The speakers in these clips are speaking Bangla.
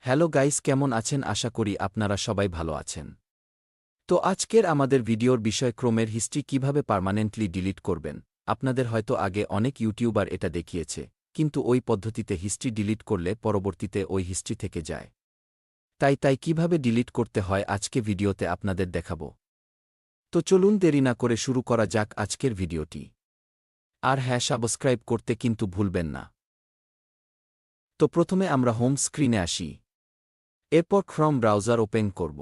হ্যালো গাইস, কেমন আছেন? আশা করি আপনারা সবাই ভালো আছেন। তো আজকের আমাদের ভিডিওর বিষয় ক্রোমের হিস্ট্রি কিভাবে পার্মানেন্টলি ডিলিট করবেন। আপনাদের হয়তো আগে অনেক ইউটিউবার এটা দেখিয়েছে, কিন্তু ওই পদ্ধতিতে হিস্ট্রি ডিলিট করলে পরবর্তীতে ওই হিস্ট্রি থেকে যায়। তাই কিভাবে ডিলিট করতে হয় আজকে ভিডিওতে আপনাদের দেখাবো। তো চলুন দেরি না করে শুরু করা যাক আজকের ভিডিওটি। আর হ্যাঁ, সাবস্ক্রাইব করতে কিন্তু ভুলবেন না। তো প্রথমে আমরা হোম স্ক্রিনে আসি। এরপর ক্রোম ব্রাউজার ওপেন করব।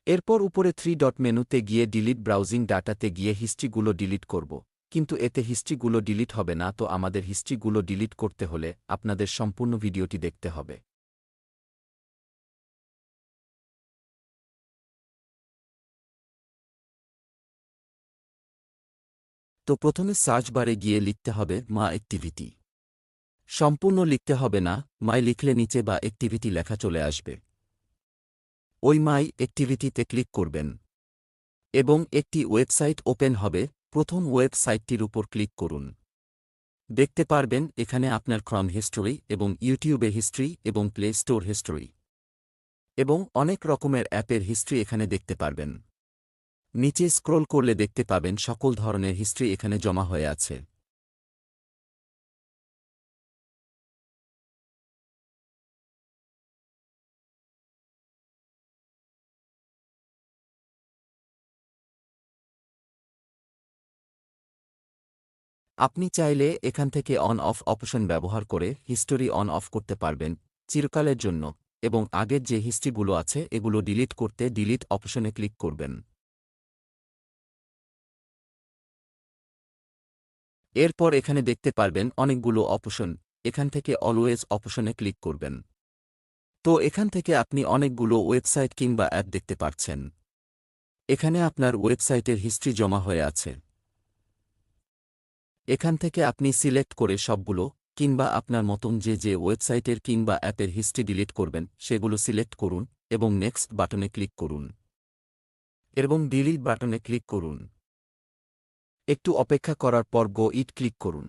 এরপর উপরে 3 ডট মেনুতে গিয়ে ডিলিট ব্রাউজিং ডাটাতে গিয়ে হিস্ট্রিগুলো ডিলিট করব। কিন্তু এতে হিস্ট্রিগুলো ডিলিট হবে না, তো আমাদের হিস্ট্রিগুলো ডিলিট করতে হলে আপনাদের সম্পূর্ণ ভিডিওটি দেখতে হবে। তো প্রথমে সার্চ বারে গিয়ে লিখতে হবে মা অ্যাক্টিভিটি। সম্পূর্ণ লিখতে হবে না, মাই লিখলে নিচে বা অ্যাক্টিভিটি লেখা চলে আসবে। ওই মাই অ্যাক্টিভিটিতে ক্লিক করবেন এবং একটি ওয়েবসাইট ওপেন হবে। প্রথম ওয়েবসাইটটির উপর ক্লিক করুন। দেখতে পারবেন এখানে আপনার ক্রোম হিস্টোরি এবং ইউটিউবে হিস্ট্রি এবং প্লে স্টোর হিস্টোরি এবং অনেক রকমের অ্যাপের হিস্ট্রি এখানে দেখতে পারবেন। নিচে স্ক্রোল করলে দেখতে পাবেন সকল ধরনের হিস্ট্রি এখানে জমা হয়ে আছে। আপনি চাইলে এখান থেকে অন অফ অপশন ব্যবহার করে হিস্টোরি অন অফ করতে পারবেন চিরকালের জন্য, এবং আগের যে হিস্ট্রিগুলো আছে এগুলো ডিলিট করতে ডিলিট অপশনে ক্লিক করবেন। এরপর এখানে দেখতে পারবেন অনেকগুলো অপশন, এখান থেকে অলওয়েজ অপশনে ক্লিক করবেন। তো এখান থেকে আপনি অনেকগুলো ওয়েবসাইট কিংবা অ্যাপ দেখতে পাচ্ছেন। এখানে আপনার ওয়েবসাইটের হিস্ট্রি জমা হয়ে আছে। এখান থেকে আপনি সিলেক্ট করে সবগুলো কিংবা আপনার মতন যে ওয়েবসাইটের কিংবা অ্যাপের হিস্ট্রি ডিলিট করবেন সেগুলো সিলেক্ট করুন এবং নেক্সট বাটনে ক্লিক করুন এবং ডিলিট বাটনে ক্লিক করুন। একটু অপেক্ষা করার পর গো ইট ক্লিক করুন।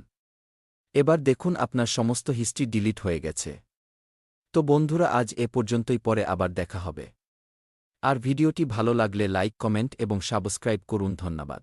এবার দেখুন আপনার সমস্ত হিস্ট্রি ডিলিট হয়ে গেছে। তো বন্ধুরা, আজ এ পর্যন্তই, পরে আবার দেখা হবে। আর ভিডিওটি ভালো লাগলে লাইক, কমেন্ট এবং সাবস্ক্রাইব করুন। ধন্যবাদ।